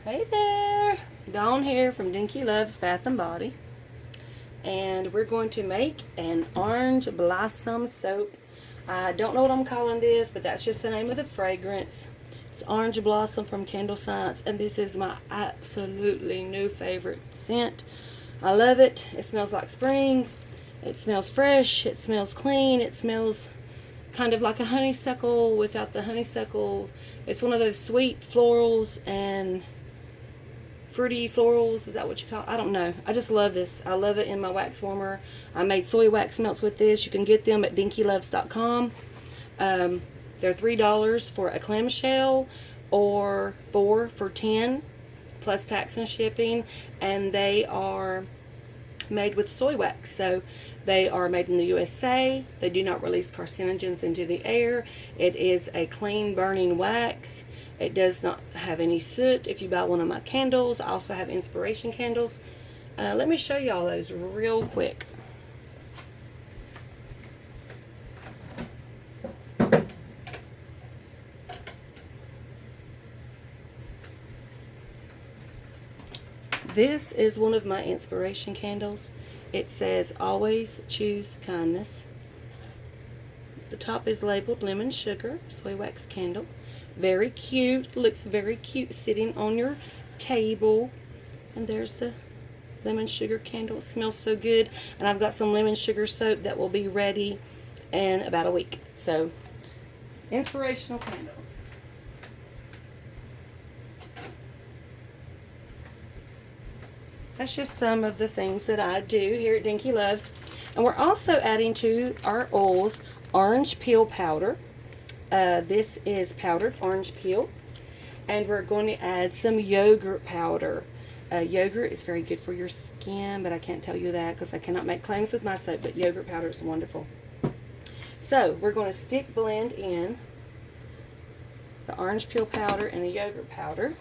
Hey there, Dawn here from Dinky Loves Bath and Body, and we're going to make an orange blossom soap. I don't know what I'm calling this, but that's just the name of the fragrance. It's orange blossom from Candle Science, and this is my absolutely new favorite scent. I love it. It smells like spring. It smells fresh. It smells clean. It smells kind of like a honeysuckle without the honeysuckle. It's one of those sweet florals and fruity florals. Is that what you call it? I don't know. I just love this. I love it in my wax warmer. I made soy wax melts with this. You can get them at dinkyloves.com. They're $3 for a clamshell or $4 for 10 plus tax and shipping, and they are made with soy wax. So they are made in the USA. They do not release carcinogens into the air. It is a clean burning wax. It does not have any soot. If you buy one of my candles, I also have inspiration candles. Let me show y'all those real quick. This is one of my inspiration candles. It says, always choose kindness. The top is labeled lemon sugar, soy wax candle. Very cute. Looks very cute sitting on your table. And there's the lemon sugar candle. It smells so good. And I've got some lemon sugar soap that will be ready in about a week. So, inspirational candles. That's just some of the things that I do here at Dinky Loves. And we're also adding to our oils orange peel powder. This is powdered orange peel. And we're going to add some yogurt powder. Yogurt is very good for your skin, but I can't tell you that because I cannot make claims with my soap, but yogurt powder is wonderful. So we're going to stick blend in the orange peel powder and the yogurt powder.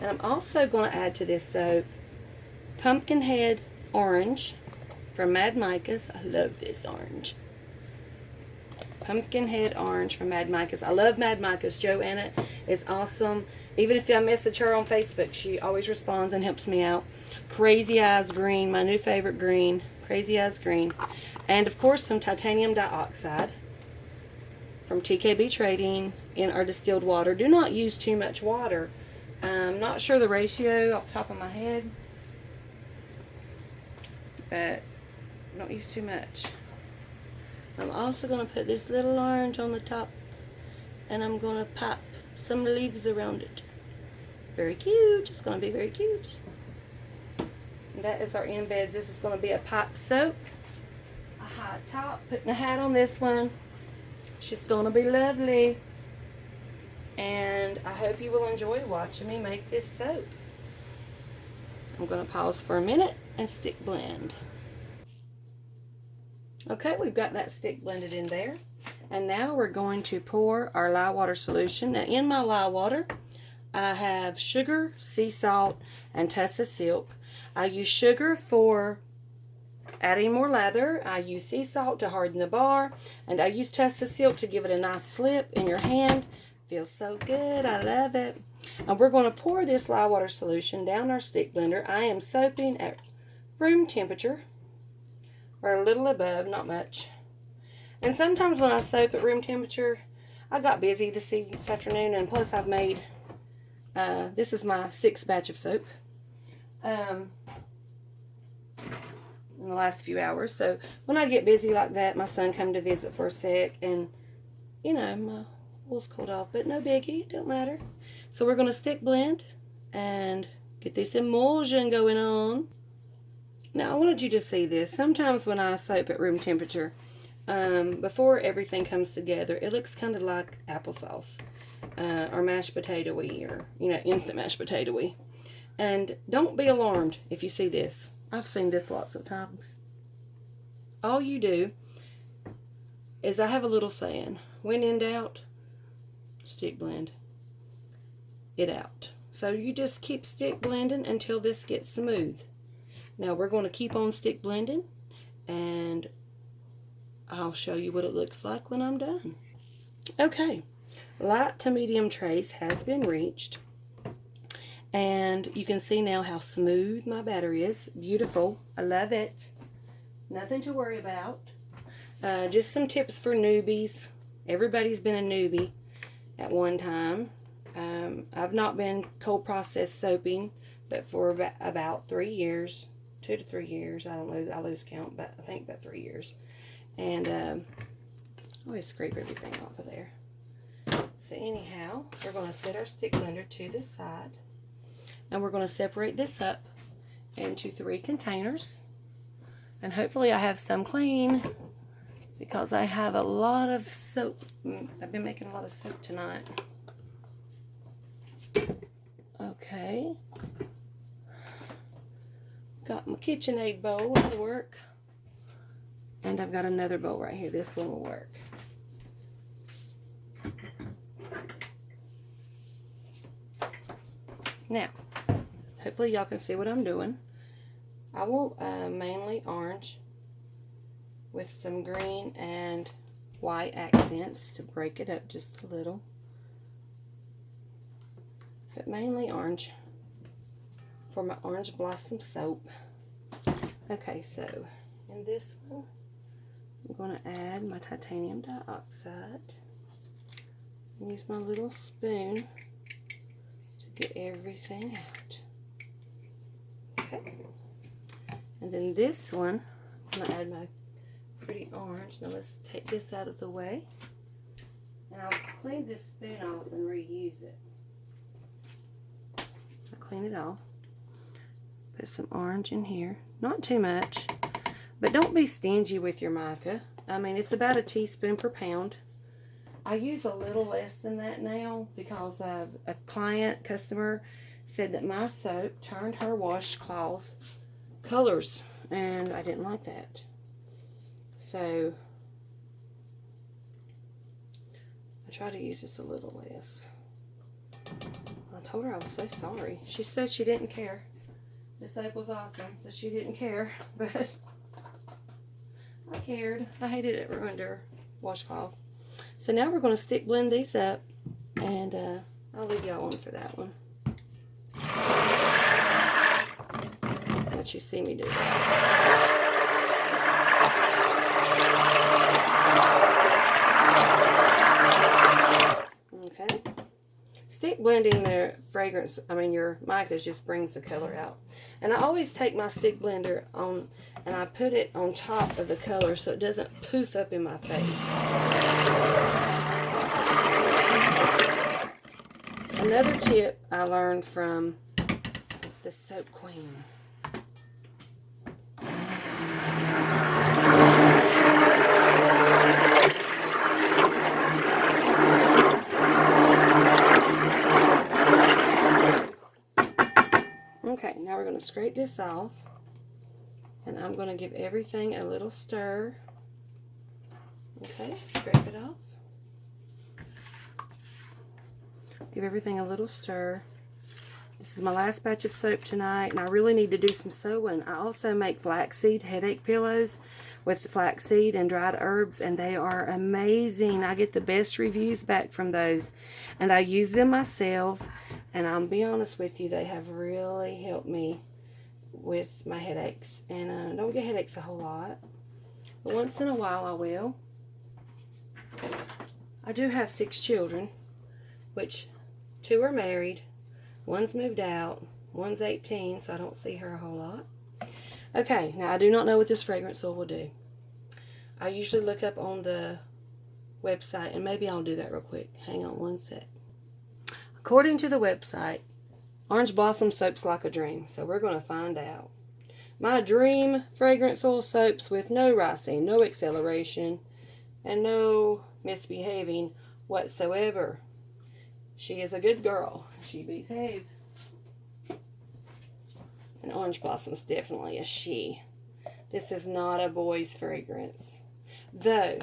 And I'm also going to add to this soap Pumpkinhead Orange from Mad Micah's. I love this orange. Pumpkinhead Orange from Mad Micah's. I love Mad Micah's. Joanna is awesome. Even if I message her on Facebook, she always responds and helps me out. Crazy Eyes Green, my new favorite green. Crazy Eyes Green. And of course some titanium dioxide from TKB Trading in our distilled water. Do not use too much water. I'm not sure the ratio off the top of my head, but don't use too much. I'm also going to put this little orange on the top, and I'm going to pop some leaves around it. Very cute. It's going to be very cute. And that is our embeds. This is going to be a pipe soap, a high top. Putting a hat on this one. She's going to be lovely. And I hope you will enjoy watching me make this soap. I'm going to pause for a minute and stick blend. Okay, we've got that stick blended in there. And now we're going to pour our lye water solution. Now in my lye water, I have sugar, sea salt, and tussa silk. I use sugar for adding more lather. I use sea salt to harden the bar. And I use tussa silk to give it a nice slip in your hand. Feels so good. I love it. And we're going to pour this lye water solution down our stick blender. I am soaping at room temperature, or a little above, not much. And sometimes when I soap at room temperature, I got busy this afternoon, and plus I've made, this is my 6th batch of soap in the last few hours. So when I get busy like that, my son come to visit for a sec, and you know, my wool's cooled off, but no biggie, don't matter. So we're going to stick blend and get this emulsion going on. Now I wanted you to see this. Sometimes when I soap at room temperature, before everything comes together, it looks kind of like applesauce or mashed potato-y, or instant mashed potato-y. And don't be alarmed if you see this. I've seen this lots of times. All you do is, I have a little saying, when in doubt, stick blend it out. So you just keep stick blending until this gets smooth. Now we're going to keep on stick blending, and I'll show you what it looks like when I'm done. Okay, light to medium trace has been reached. And you can see now how smooth my batter is. Beautiful. I love it. Nothing to worry about. Just some tips for newbies. Everybody's been a newbie at one time. I've not been cold process soaping, but for about 3 years, 2 to 3 years. I lose count, but I think about 3 years. And I always scrape everything off of there. So anyhow, we're going to set our stick blender to the side. And we're going to separate this up into 3 containers. And hopefully I have some clean, because I have a lot of soap. I've been making a lot of soap tonight. Okay. Got my KitchenAid bowl to work. And I've got another bowl right here. This one will work. Now, hopefully y'all can see what I'm doing. I want mainly orange with some green and white accents to break it up just a little. But mainly orange for my orange blossom soap. Okay, so in this one, I'm going to add my titanium dioxide. Use my little spoon to get everything out. Okay. And then this one, I'm going to add my pretty orange. Now let's take this out of the way. And I'll clean this spoon off and reuse it. I'll clean it off. Put some orange in here. Not too much. But don't be stingy with your mica. I mean, it's about a teaspoon per pound. I use a little less than that now because a customer said that my soap turned her washcloth colors, and I didn't like that. So I try to use just a little less. I told her I was so sorry. She said she didn't care. The soap was awesome, so she didn't care, but I cared. I hated it ruined her washcloth. So now we're going to stick blend these up, and I'll leave y'all on for that one. Let you see me do that. Okay. Stick blending the fragrance, your micas just brings the color out. And I always take my stick blender on and I put it on top of the color so it doesn't poof up in my face. Another tip I learned from the Soap Queen. Okay, now we're going to scrape this off, and I'm going to give everything a little stir. Okay, scrape it off. Give everything a little stir. This is my last batch of soap tonight, and I really need to do some sewing. I also make flaxseed headache pillows with flaxseed and dried herbs, and they are amazing. I get the best reviews back from those, and I use them myself, and I'll be honest with you, they have really helped me with my headaches. And I don't get headaches a whole lot, but once in a while I will. I do have 6 children, which 2 are married, 1's moved out, 1's 18, so I don't see her a whole lot. Okay, now I do not know what this fragrance oil will do. I usually look up on the website, and maybe I'll do that real quick. Hang on one sec. According to the website, orange blossom soap's like a dream, so we're going to find out. My dream fragrance oil soaps with no ricing, no acceleration, and no misbehaving whatsoever. She is a good girl. She behaves. And orange blossom's definitely a she. This is not a boy's fragrance. Though,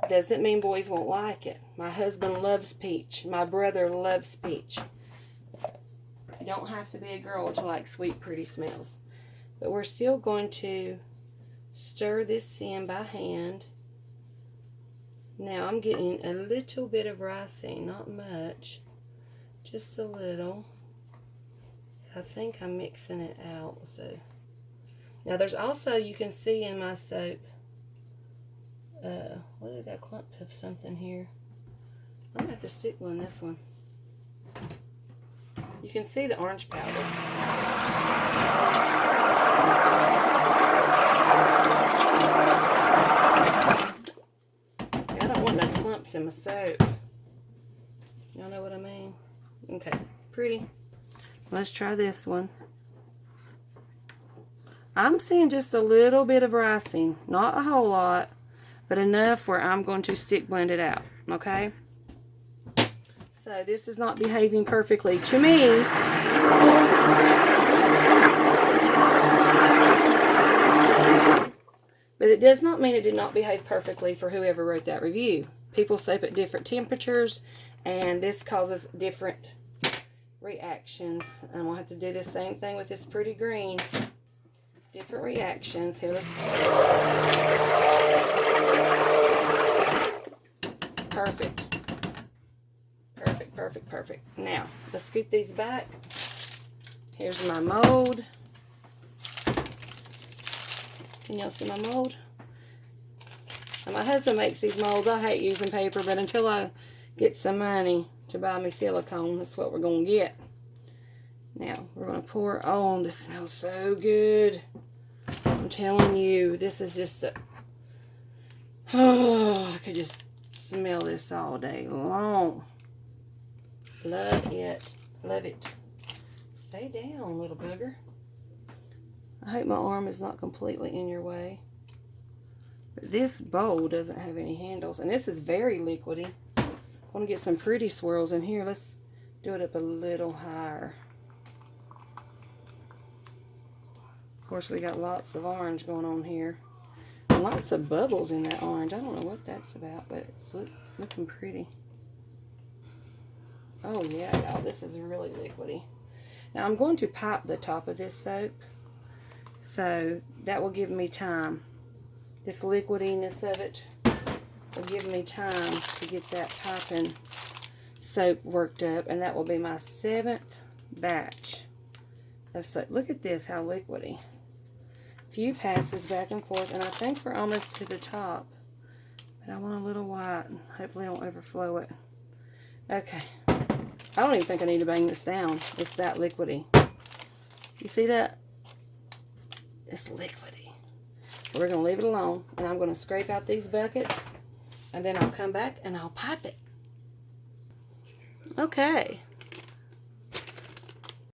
doesn't mean boys won't like it. My husband loves peach. My brother loves peach. You don't have to be a girl to like sweet, pretty smells. But we're still going to stir this in by hand. Now I'm getting a little bit of ricing, not much, just a little. I think I'm mixing it out. So now there's also, you can see in my soap, what did I got, a clump of something here. I'm gonna have to stick one this one. You can see the orange powder. I don't want no clumps in my soap. Y'all know what I mean? Okay, pretty. Let's try this one. I'm seeing just a little bit of ricing, not a whole lot, but enough where I'm going to stick blend it out, okay? So this is not behaving perfectly to me. But it does not mean it did not behave perfectly for whoever wrote that review. People soap at different temperatures, and this causes different reactions. And we'll have to do the same thing with this pretty green. Different reactions. Here, let's... Perfect. Perfect, perfect, perfect. Now, let's scoot these back. Here's my mold. Can y'all see my mold? Now, my husband makes these molds. I hate using paper, but until I get some money to buy me silicone, that's what we're going to get. Now, we're going to pour on. This smells so good. I'm telling you, this is just a... Oh, I could just smell this all day long. Love it. Love it. Stay down, little booger. I hope my arm is not completely in your way. But this bowl doesn't have any handles. And this is very liquidy. I want to get some pretty swirls in here. Let's do it up a little higher. Of course, we got lots of orange going on here. And lots of bubbles in that orange. I don't know what that's about, but it's looking pretty. Oh yeah, y'all, this is really liquidy. Now I'm going to pipe the top of this soap, so that will give me time. This liquidiness of it will give me time to get that piping soap worked up, and that will be my 7th batch of soap. Look at this, how liquidy. Few passes back and forth, and I think we're almost to the top, but I want a little white. Hopefully I won't overflow it. Okay. I don't even think I need to bang this down. It's that liquidy. You see that? It's liquidy. We're going to leave it alone, and I'm going to scrape out these buckets, and then I'll come back and I'll pipe it. Okay.